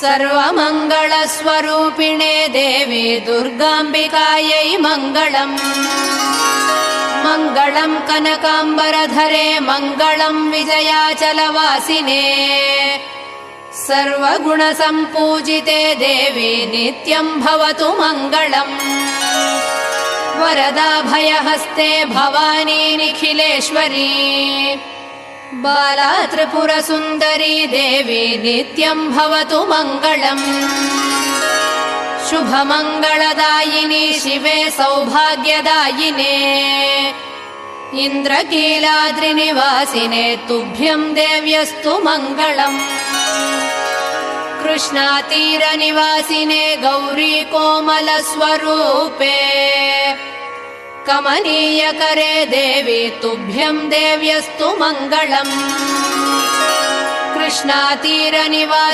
सर्वमङ्गलस्वरूपिणे देवी दुर्गाम्बिकायै मङ्गलम्। मङ्गलम् कनकाम्बरधरे मङ्गलम् विजयाचलवासिने सर्वगुणसम्पूजिते देवी नित्यम् भवतु मङ्गलम्। वरदाभयहस्ते भवानी निखिलेश्वरी बाला त्रिपुरसुन्दरी देवी नित्यम् भवतु मङ्गलम्। शुभमङ्गलदायिनी शिवे सौभाग्यदायिने इन्द्रकीलाद्रिनिवासिने तुभ्यम् देव्यस्तु मङ्गलम्। कृष्णातीरनिवासिने गौरी कोमलस्वरूपे कमनीयकरे देवी तुभ्यम् देव्यस्तु मङ्गलम्। कृष्णातीरनिवासिने